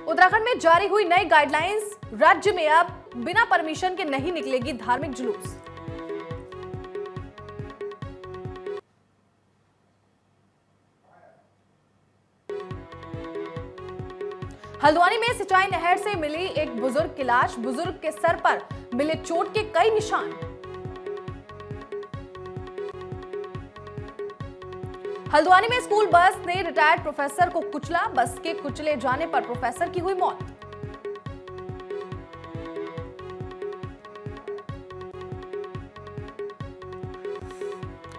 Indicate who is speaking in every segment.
Speaker 1: उत्तराखंड में जारी हुई नई गाइडलाइंस, राज्य में अब बिना परमिशन के नहीं निकलेगी धार्मिक जुलूस। हल्द्वानी में सिंचाई नहर से मिली एक बुजुर्ग की लाश, बुजुर्ग के सर पर मिले चोट के कई निशान। हल्द्वानी में स्कूल बस ने रिटायर्ड प्रोफेसर को कुचला, बस के कुचले जाने पर प्रोफेसर की हुई मौत।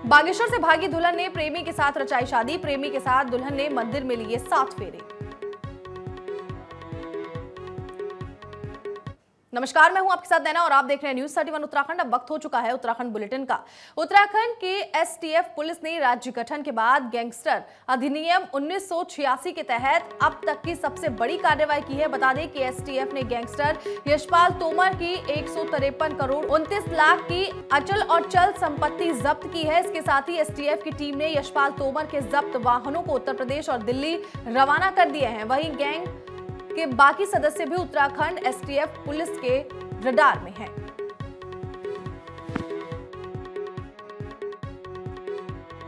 Speaker 1: बागेश्वर से भागी दुल्हन ने प्रेमी के साथ रचाई शादी, प्रेमी के साथ दुल्हन ने मंदिर में लिए 7 फेरे। नमस्कार, मैं हूं आपके साथ नैना और आप देख रहे हैं न्यूज़ 31 उत्तराखंड। अब वक्त हो चुका है उत्तराखंड बुलेटिन का। उत्तराखंड के एसटीएफ पुलिस ने राज्य गठन के बाद गैंगस्टर अधिनियम 1986 के तहत अब तक की सबसे बड़ी कार्रवाई की है। बता दें कि एसटीएफ ने गैंगस्टर यशपाल तोमर की 153 करोड़ 29 लाख की अचल और चल संपत्ति जब्त की है। इसके साथ ही एसटीएफ की टीम ने यशपाल तोमर के जब्त वाहनों को उत्तर प्रदेश और दिल्ली रवाना कर दिए हैं। वहीं गैंग के बाकी सदस्य भी उत्तराखंड एसटीएफ पुलिस के रडार में हैं।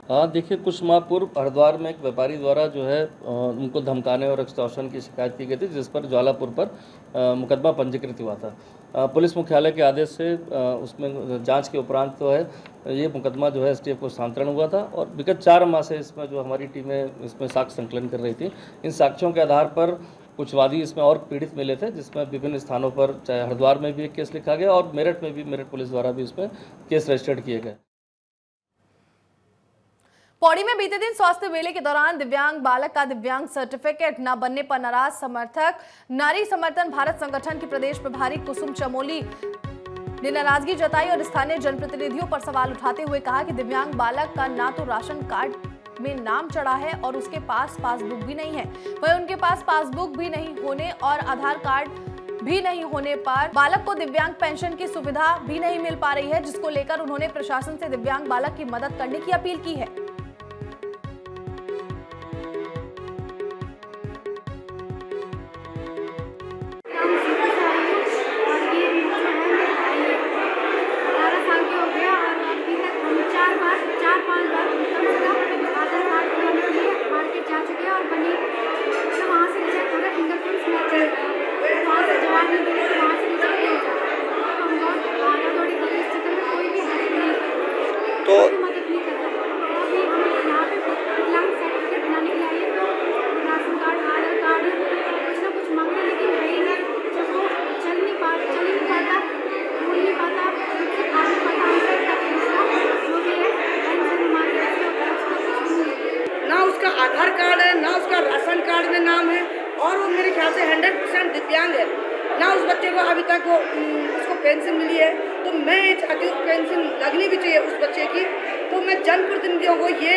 Speaker 2: हाँ, देखिए, कुछ माह पूर्व हरिद्वार में एक व्यापारी द्वारा जो है उनको धमकाने और एक्सटॉर्शन की शिकायत की गई थी, जिस पर ज्वालापुर पर मुकदमा पंजीकृत हुआ था। पुलिस मुख्यालय के आदेश से उसमें जांच के उपरांत तो है ये मुकदमा जो है एसटीएफ को स्थानांतरण हुआ था और विगत 4 माह से इसमें जो हमारी टीमें इसमें साक्ष्य संकलन कर रही थी। इन साक्ष्यों के आधार पर कुछ वादी इसमें और पीड़ित मिले थे, जिसमें विभिन्न स्थानों पर चाहे हरिद्वार में भी एक केस लिखा गया और मेरठ में भी मेरठ पुलिस द्वारा भी इसमें केस रजिस्टर्ड किए गए।
Speaker 1: पौड़ी में बीते दिन स्वास्थ्य मेले के दौरान दिव्यांग बालक का दिव्यांग सर्टिफिकेट न बनने पर नाराज समर्थक नारी समर्थन भारत संगठन की प्रदेश प्रभारी कुसुम चमोली ने नाराजगी जताई और स्थानीय जनप्रतिनिधियों पर सवाल उठाते हुए कहा कि दिव्यांग बालक का ना तो राशन कार्ड में नाम चढ़ा है और उसके पास पासबुक भी नहीं है। वहीं उनके पास पासबुक भी नहीं होने और आधार कार्ड भी नहीं होने पर बालक को दिव्यांग पेंशन की सुविधा भी नहीं मिल पा रही है, जिसको लेकर उन्होंने प्रशासन से दिव्यांग बालक की मदद करने की अपील की है।
Speaker 3: आधार कार्ड है, ना उसका राशन कार्ड में नाम है और वो मेरे ख्याल से 100% दिव्यांग है। ना उस बच्चे को अभी तक उसको पेंशन मिली है। तो मैं ये चाहती हूँ पेंशन लगनी भी चाहिए उस बच्चे की। तो मैं जनप्रतिनिधियों को ये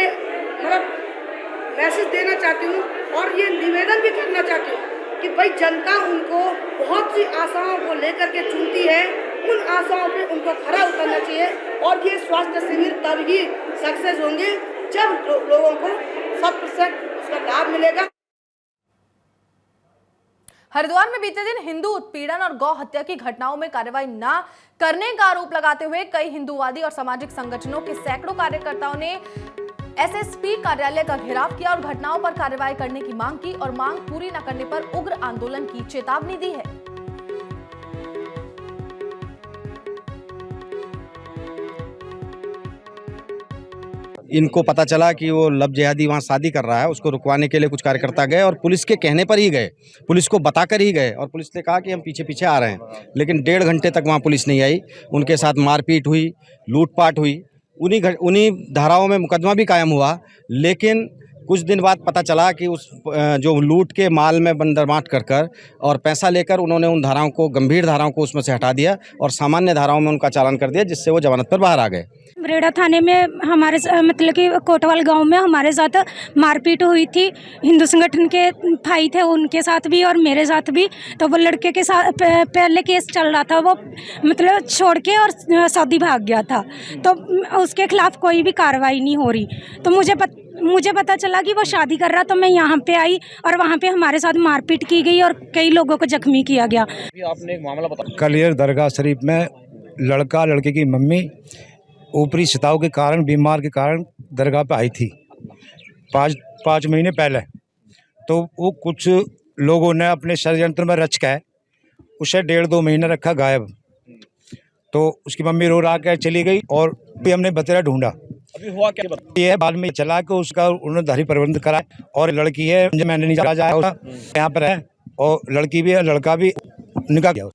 Speaker 3: मतलब मैसेज देना चाहती हूँ और ये निवेदन भी करना चाहती हूँ कि भाई जनता उनको बहुत सी आशाओं को लेकर के चुनती है, उन आशाओं पे उनको खरा उतरना चाहिए और ये स्वास्थ्य शिविर तब ही सक्सेस होंगे जब लोगों को 100% उसका लाभ मिलेगा।
Speaker 1: हरिद्वार में बीते दिन हिंदू उत्पीड़न और गौ हत्या की घटनाओं में कार्रवाई न करने का आरोप लगाते हुए कई हिंदूवादी और सामाजिक संगठनों के सैकड़ों कार्यकर्ताओं ने एसएसपी कार्यालय का घेराव किया और घटनाओं पर कार्रवाई करने की मांग की और मांग पूरी न करने पर उग्र आंदोलन की चेतावनी दी है।
Speaker 4: इनको पता चला कि वो लव जिहादी वहाँ शादी कर रहा है, उसको रुकवाने के लिए कुछ कार्यकर्ता गए और पुलिस के कहने पर ही गए, पुलिस को बताकर ही गए और पुलिस ने कहा कि हम पीछे पीछे आ रहे हैं, लेकिन 1.5 घंटे तक वहाँ पुलिस नहीं आई। उनके साथ मारपीट हुई, लूटपाट हुई, उन्हीं धाराओं में मुकदमा भी कायम हुआ। लेकिन कुछ दिन बाद पता चला कि उस जो लूट के माल में बंदरमाट कर और पैसा लेकर उन्होंने उन धाराओं को, गंभीर धाराओं को उसमें से हटा दिया और सामान्य धाराओं में उनका चालान कर दिया, जिससे वो जमानत पर बाहर आ गए।
Speaker 5: बरेड़ा थाने में हमारे मतलब कि कोटवाल गांव में हमारे साथ मारपीट हुई थी। हिंदू संगठन के भाई थे, उनके साथ भी और मेरे साथ भी। तो वो लड़के के साथ पहले केस चल रहा था, वो मतलब छोड़ के और सऊदी भाग गया था, तो उसके खिलाफ कोई भी कार्रवाई नहीं हो रही। तो मुझे पता चला कि वो शादी कर रहा, तो मैं यहाँ पे आई और वहाँ पे हमारे साथ मारपीट की गई और कई लोगों को जख्मी किया गया।
Speaker 6: आपने एक मामला बताया।
Speaker 7: कलियर दरगाह शरीफ में लड़का लड़के की मम्मी ऊपरी सताव के कारण, बीमार के कारण दरगाह पे आई थी 5 महीने पहले। तो वो कुछ लोगों ने अपने षड्यंत्र में रच के उसे 1.5-2 महीने रखा गायब। तो उसकी मम्मी रो रा के चली गई और भी हमने बतेरा ढूंढा।
Speaker 6: अभी हुआ क्या?
Speaker 7: ये बाद में चला के उसका उन्होंने धारी प्रबंध करा और लड़की है, मैंने नहीं जाया यहाँ पर है, और लड़की भी है, लड़का भी निकाह गया।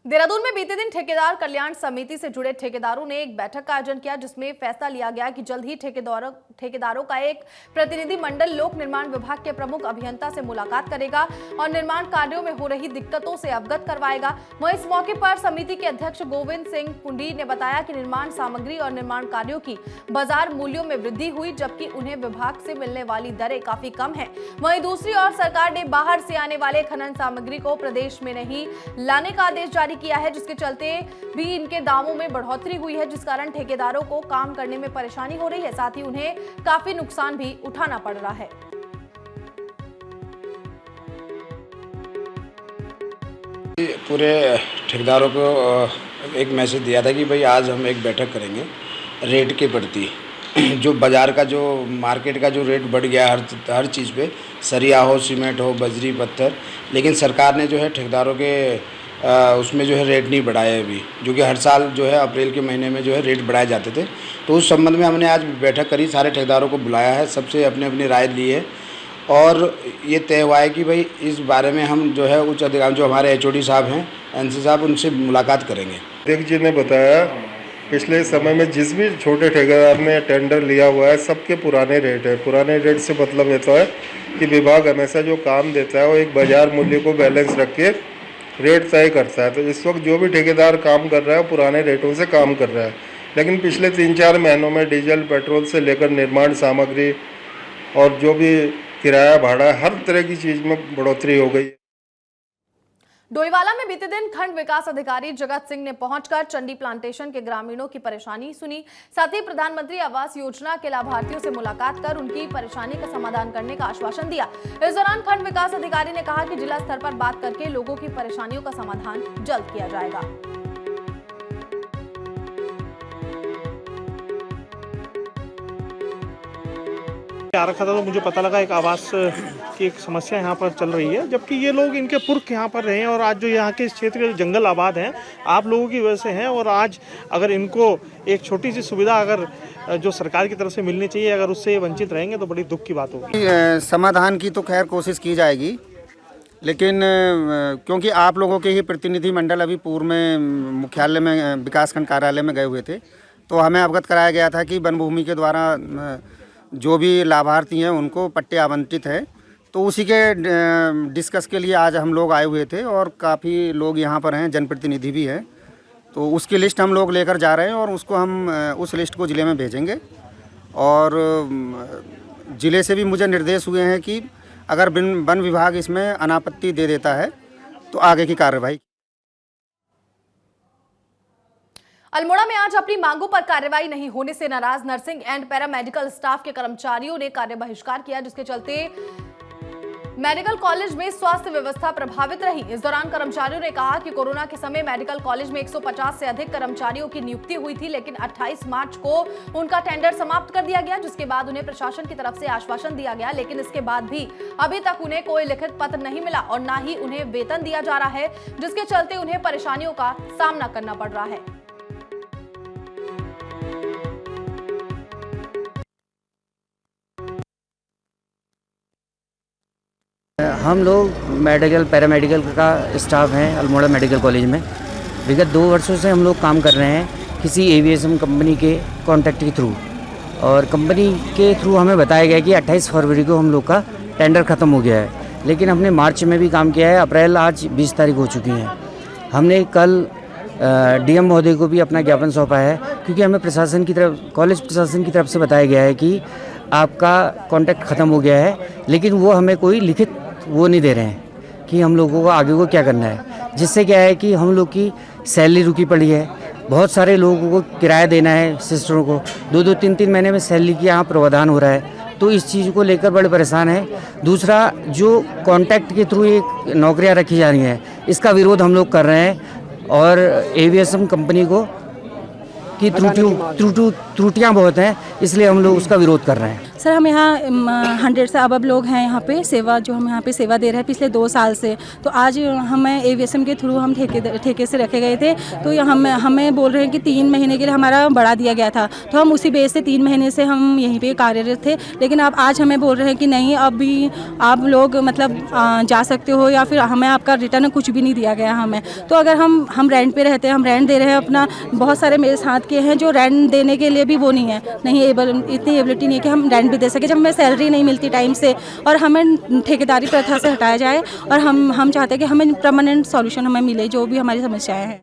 Speaker 1: देहरादून में बीते दिन ठेकेदार कल्याण समिति से जुड़े ठेकेदारों ने एक बैठक का आयोजन किया, जिसमें फैसला लिया गया कि जल्द ही ठेकेदारों का एक प्रतिनिधि मंडल लोक निर्माण विभाग के प्रमुख अभियंता से मुलाकात करेगा और निर्माण कार्यों में हो रही दिक्कतों से अवगत करवाएगा। वहीं इस मौके पर समिति के अध्यक्ष गोविंद सिंह पुंडी ने बताया कि निर्माण सामग्री और निर्माण कार्यों की बाजार मूल्यों में वृद्धि हुई, जबकि उन्हें विभाग से मिलने वाली दरें काफी कम है। वहीं दूसरी ओर सरकार ने बाहर से आने वाले खनन सामग्री को प्रदेश में नहीं लाने का आदेश जारी किया है, जिसके चलते भी इनके दामों में बढ़ोतरी हुई है, जिस कारण ठेकेदारों को काम करने में परेशानी हो रही है। साथ ही उन्हें काफी नुकसान भी उठाना पड़ रहा है।
Speaker 8: पूरे ठेकेदारों को एक मैसेज दिया था कि भाई आज हम एक बैठक करेंगे रेट के प्रति। जो बाज़ार का, जो मार्केट का जो रेट बढ़ गया हर चीज़ पे, सरिया हो, सीमेंट हो, बजरी, पत्थर, लेकिन सरकार ने जो है ठेकेदारों के उसमें जो है रेट नहीं बढ़ाए अभी, जो कि हर साल जो है अप्रैल के महीने में जो है रेट बढ़ाए जाते थे। तो उस संबंध में हमने आज बैठक करी, सारे ठेकेदारों को बुलाया है, सबसे अपने अपनी राय ली है और ये तय हुआ है कि भाई इस बारे में हम जो है उच्च अधिकारी, जो हमारे HOD साहब हैं, NC साहब, उनसे मुलाकात करेंगे।
Speaker 9: अध्यक्ष जी ने बताया पिछले समय में जिस भी छोटे ठेकेदार ने टेंडर लिया हुआ है सबके पुराने रेट है। पुराने रेट से मतलब ये है कि विभाग हमेशा जो काम देता है वो एक बाज़ार मूल्य को बैलेंस रख के रेट तय करता है। तो इस वक्त जो भी ठेकेदार काम कर रहा है पुराने रेटों से काम कर रहा है, लेकिन पिछले 3-4 महीनों में डीजल, पेट्रोल से लेकर निर्माण सामग्री और जो भी किराया भाड़ा, हर तरह की चीज़ में बढ़ोतरी हो गई।
Speaker 1: डोईवाला में बीते दिन खंड विकास अधिकारी जगत सिंह ने पहुंचकर चंडी प्लांटेशन के ग्रामीणों की परेशानी सुनी। साथ ही प्रधानमंत्री आवास योजना के लाभार्थियों से मुलाकात कर उनकी परेशानी का समाधान करने का आश्वासन दिया। इस दौरान खंड विकास अधिकारी ने कहा कि जिला स्तर पर बात करके लोगों की परेशानियों का समाधान जल्द किया जाएगा।
Speaker 6: आ रखा था तो मुझे पता लगा एक आवास की एक समस्या यहाँ पर चल रही है, जबकि ये लोग इनके पुरख यहाँ पर रहे हैं और आज जो यहाँ के क्षेत्र के जंगल आबाद हैं आप लोगों की वजह से हैं, और आज अगर इनको एक छोटी सी सुविधा अगर जो सरकार की तरफ से मिलनी चाहिए, अगर उससे वंचित रहेंगे तो बड़ी दुख की बात होगी।
Speaker 10: समाधान की तो खैर कोशिश की जाएगी, लेकिन क्योंकि आप लोगों के ही प्रतिनिधि मंडल अभी पूर्व में मुख्यालय में, विकासखंड कार्यालय में गए हुए थे, तो हमें अवगत कराया गया था कि वन भूमि के द्वारा जो भी लाभार्थी हैं उनको पट्टे आवंटित है। तो उसी के डिस्कस के लिए आज हम लोग आए हुए थे और काफ़ी लोग यहाँ पर हैं, जनप्रतिनिधि भी हैं। तो उसकी लिस्ट हम लोग लेकर जा रहे हैं और उसको हम उस लिस्ट को ज़िले में भेजेंगे। और ज़िले से भी मुझे निर्देश हुए हैं कि अगर वन विभाग इसमें अनापत्ति दे देता है तो आगे की कार्रवाई।
Speaker 1: अल्मोड़ा में आज अपनी मांगों पर कार्रवाई नहीं होने से नाराज नर्सिंग एंड पैरामेडिकल स्टाफ के कर्मचारियों ने कार्य बहिष्कार किया, जिसके चलते मेडिकल कॉलेज में स्वास्थ्य व्यवस्था प्रभावित रही। इस दौरान कर्मचारियों ने कहा कि कोरोना के समय मेडिकल कॉलेज में 150 से अधिक कर्मचारियों की नियुक्ति हुई थी, लेकिन 28 मार्च को उनका टेंडर समाप्त कर दिया गया, जिसके बाद उन्हें प्रशासन की तरफ से आश्वासन दिया गया, लेकिन इसके बाद भी अभी तक उन्हें कोई लिखित पत्र नहीं मिला और न ही उन्हें वेतन दिया जा रहा है, जिसके चलते उन्हें परेशानियों का सामना करना पड़ रहा है।
Speaker 11: हम लोग मेडिकल पैरामेडिकल का स्टाफ हैं अल्मोड़ा मेडिकल कॉलेज में। विगत 2 वर्षों से हम लोग काम कर रहे हैं किसी एविएशन कंपनी के कॉन्ट्रैक्ट के थ्रू, और कंपनी के थ्रू हमें बताया गया कि 28 फरवरी को हम लोग का टेंडर ख़त्म हो गया है, लेकिन हमने मार्च में भी काम किया है। अप्रैल आज 20 तारीख हो चुकी है। हमने कल DM महोदय को भी अपना ज्ञापन सौंपा है, क्योंकि हमें प्रशासन की तरफ, कॉलेज प्रशासन की तरफ से बताया गया है कि आपका कॉन्ट्रैक्ट ख़त्म हो गया है, लेकिन वो हमें कोई लिखित वो नहीं दे रहे हैं कि हम लोगों को आगे को क्या करना है, जिससे क्या है कि हम लोग की सैलरी रुकी पड़ी है, बहुत सारे लोगों को किराया देना है, सिस्टरों को 2-2 3-3 महीने में सैलरी की यहाँ प्रावधान हो रहा है, तो इस चीज़ को लेकर बड़े परेशान हैं। दूसरा, जो कॉन्ट्रैक्ट के थ्रू एक नौकरियाँ रखी जा रही हैं, इसका विरोध हम लोग कर रहे हैं और एविएशन कंपनी को की त्रुटियाँ बहुत हैं, इसलिए हम लोग उसका विरोध कर रहे हैं।
Speaker 5: सर, हम यहाँ 100 से अब लोग हैं यहाँ पे सेवा, जो हम यहाँ पे सेवा दे रहे हैं पिछले 2 साल से। तो आज हमें एविएशन के थ्रू हम ठेके से रखे गए थे, तो हमें बोल रहे हैं कि 3 महीने के लिए हमारा बढ़ा दिया गया था, तो हम उसी बेस से 3 महीने से हम यहीं पे कार्यरत थे। लेकिन अब आज हमें बोल रहे हैं कि नहीं, अभी आप लोग मतलब जा सकते हो, या फिर हमें आपका रिटर्न कुछ भी नहीं दिया गया हमें। तो अगर हम रेंट पे रहते हैं, हम रेंट दे रहे हैं अपना, बहुत सारे मेरे साथ के हैं जो रेंट देने के लिए भी वो नहीं है, इतनी एबिलिटी नहीं है कि हम रेंट भी दे सके, जब हमें सैलरी नहीं मिलती टाइम से, और हमें ठेकेदारी प्रथा से हटाया जाए, और हम चाहते हैं कि हमें परमानेंट सॉल्यूशन हमें मिले जो भी हमारी समस्याएं हैं।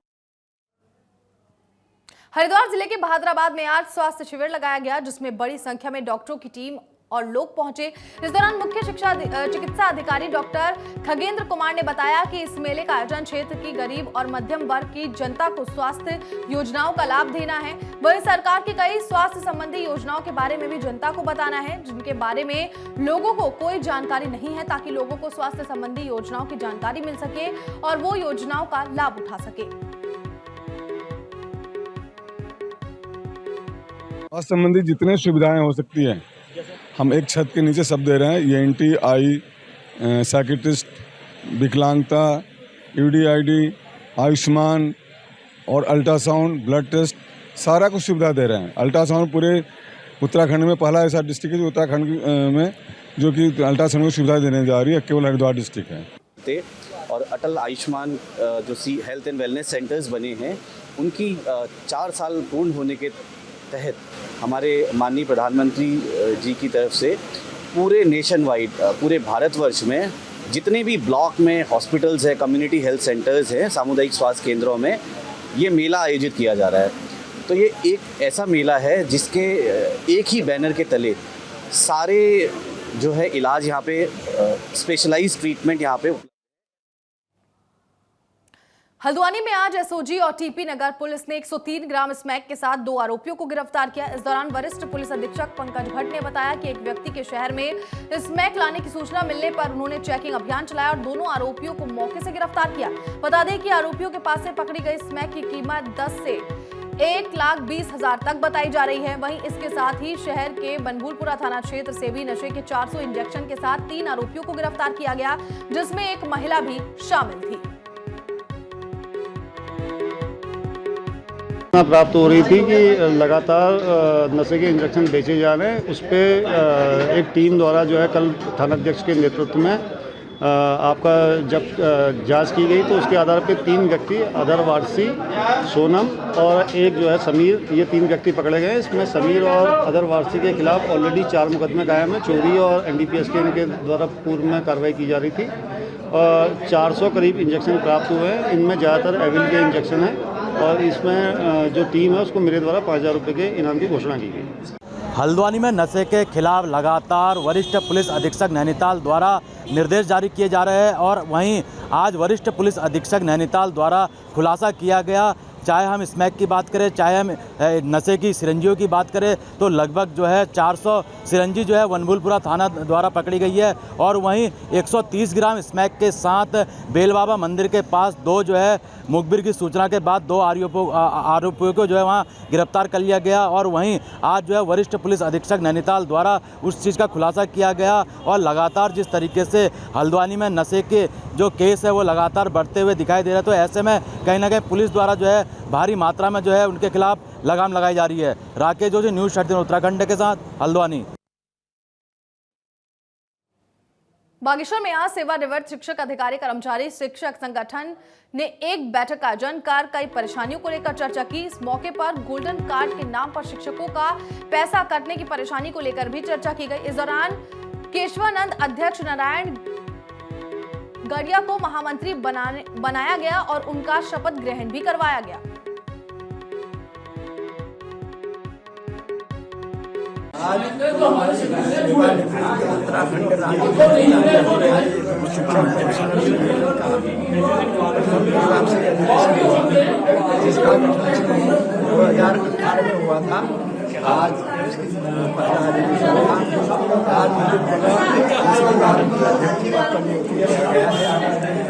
Speaker 1: हरिद्वार जिले के बहादुराबाद में आज स्वास्थ्य शिविर लगाया गया, जिसमें बड़ी संख्या में डॉक्टरों की टीम और लोग पहुंचे। इस दौरान मुख्य चिकित्सा अधिकारी डॉक्टर खगेंद्र कुमार ने बताया कि इस मेले का आयोजन क्षेत्र की गरीब और मध्यम वर्ग की जनता को स्वास्थ्य योजनाओं का लाभ देना है। वहीं सरकार की कई स्वास्थ्य संबंधी योजनाओं के बारे में भी जनता को बताना है, जिनके बारे में लोगों को कोई जानकारी नहीं है, ताकि लोगों को स्वास्थ्य संबंधी योजनाओं की जानकारी मिल सके और वो योजनाओं का लाभ उठा सके।
Speaker 12: स्वास्थ्य संबंधी जितने सुविधाएं हो सकती हैं, हम एक छत के नीचे सब दे रहे हैं। ENT, आई, साइकियाट्रिस्ट, विकलांगता, UDID, आयुष्मान और अल्ट्रासाउंड, ब्लड टेस्ट, सारा कुछ सुविधा दे रहे हैं। अल्ट्रासाउंड पूरे उत्तराखंड में पहला ऐसा डिस्ट्रिक्ट है जो उत्तराखंड में जो कि अल्ट्रासाउंड की सुविधा देने जा रही है, केवल हरिद्वार डिस्ट्रिक्ट है।
Speaker 13: और अटल आयुष्मान जो हेल्थ एंड वेलनेस सेंटर्स बने हैं, उनकी 4 साल पूर्ण होने के तहत हमारे माननीय प्रधानमंत्री जी की तरफ से पूरे नेशन वाइड, पूरे भारतवर्ष में जितने भी ब्लॉक में हॉस्पिटल्स है, कम्युनिटी हेल्थ सेंटर्स हैं, सामुदायिक स्वास्थ्य केंद्रों में ये मेला आयोजित किया जा रहा है। तो ये एक ऐसा मेला है जिसके एक ही बैनर के तले सारे जो है इलाज यहाँ पे, स्पेशलाइज्ड ट्रीटमेंट यहाँ पे।
Speaker 1: हल्द्वानी में आज एसओजी और टीपी नगर पुलिस ने 103 ग्राम स्मैक के साथ 2 आरोपियों को गिरफ्तार किया। इस दौरान वरिष्ठ पुलिस अधीक्षक पंकज भट्ट ने बताया कि एक व्यक्ति के शहर में स्मैक लाने की सूचना मिलने पर उन्होंने चेकिंग अभियान चलाया और दोनों आरोपियों को मौके से गिरफ्तार किया। बता दें कि आरोपियों के पास से पकड़ी गई स्मैक की कीमत 10 से 1,20,000 तक बताई जा रही है। वहीं इसके साथ ही शहर के बनभूलपुरा थाना क्षेत्र से भी नशे के 400 इंजेक्शन के साथ 3 आरोपियों को गिरफ्तार किया गया, जिसमें एक महिला भी शामिल थी।
Speaker 14: प्राप्त हो रही थी कि लगातार नशे के इंजेक्शन बेचे जा रहे हैं। उस पर एक टीम द्वारा जो है कल थानाध्यक्ष के नेतृत्व में आपका जब जांच की गई, तो उसके आधार पर 3 व्यक्ति, अदर वारसी, सोनम और एक जो है समीर, ये 3 व्यक्ति पकड़े गए। इसमें समीर और अदर वारसी के खिलाफ ऑलरेडी 4 मुकदमे कायम हैं। चोरी और NDPS के इनके द्वारा पूर्व में कार्रवाई की जा रही थी और 400 करीब इंजेक्शन प्राप्त हुए हैं। इनमें ज़्यादातर एविल के इंजेक्शन हैं और इसमें जो टीम है उसको मेरे द्वारा 5,000 रुपये के इनाम की घोषणा की गई।
Speaker 15: हल्द्वानी में नशे के खिलाफ लगातार वरिष्ठ पुलिस अधीक्षक नैनीताल द्वारा निर्देश जारी किए जा रहे हैं और वहीं आज वरिष्ठ पुलिस अधीक्षक नैनीताल द्वारा खुलासा किया गया। चाहे हम स्मैक की बात करें, चाहे हम नशे की सिरंजियों की बात करें, तो लगभग जो है 400 सिरंजी जो है बनभूलपुरा थाना द्वारा पकड़ी गई है और वहीं 130 ग्राम स्मैक के साथ बेल बाबा मंदिर के पास 2 जो है मुखबिर की सूचना के बाद 2 आरोपियों को जो है वहां गिरफ्तार कर लिया गया और वहीं आज जो है वरिष्ठ पुलिस अधीक्षक नैनीताल द्वारा उस चीज़ का खुलासा किया गया। और लगातार जिस तरीके से हल्द्वानी में नशे के जो केस है वो लगातार बढ़ते हुए दिखाई दे रहे हैं, तो ऐसे में कहीं ना कहीं पुलिस द्वारा जो है भारी मात्रा में जो है उनके खिलाफ लगाम लगाई जा रही है। राकेश जोशी, न्यूज़ 18 उत्तराखंड के साथ हल्द्वानी।
Speaker 1: बागेश्वर में आज सेवानिवृत्त शिक्षक अधिकारी कर्मचारी शिक्षक संगठन ने एक बैठक का आयोजन कर कई परेशानियों को लेकर चर्चा की। इस मौके पर गोल्डन कार्ड के नाम पर शिक्षकों का पैसा कटने की परेशानी को लेकर भी चर्चा की गई। इस दौरान केशवानंद अध्यक्ष नारायण गड़िया को महामंत्री बनाया गया और उनका शपथ ग्रहण भी करवाया गया।
Speaker 16: उत्तराखंड राज्य जिसका 2018 में हुआ था। आज आज मुझे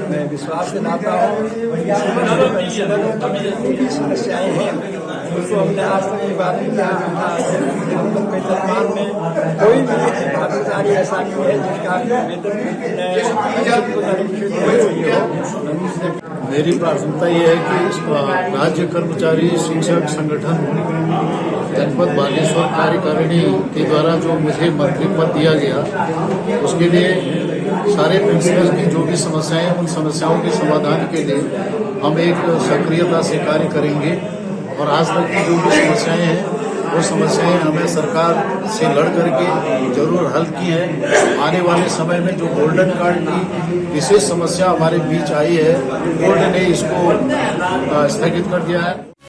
Speaker 16: मैं विश्वास दिलाता हूँ की समस्याएं हैं उसको हमने आज तक ये बात नहीं किया। हम लोग के दरबार में कोई भी भागीदारी ऐसा नहीं है जिसका
Speaker 17: मेरी प्राथमिकता ये है कि राज्य कर्मचारी शिक्षक संगठन जनपद बागेश्वर कार्यकारिणी के द्वारा जो मुझे मंत्री पद दिया गया उसके लिए सारे पेंशनर्स की जो भी समस्याएं हैं उन समस्याओं के समाधान के लिए हम एक सक्रियता से कार्य करेंगे और आज तक की जो भी समस्याएं हैं वो समस्याएं हमें सरकार से लड़ करके जरूर हल की है। आने वाले समय में जो गोल्डन कार्ड की विशेष समस्या हमारे बीच आई है कोर्ट ने इसको स्थगित कर दिया है।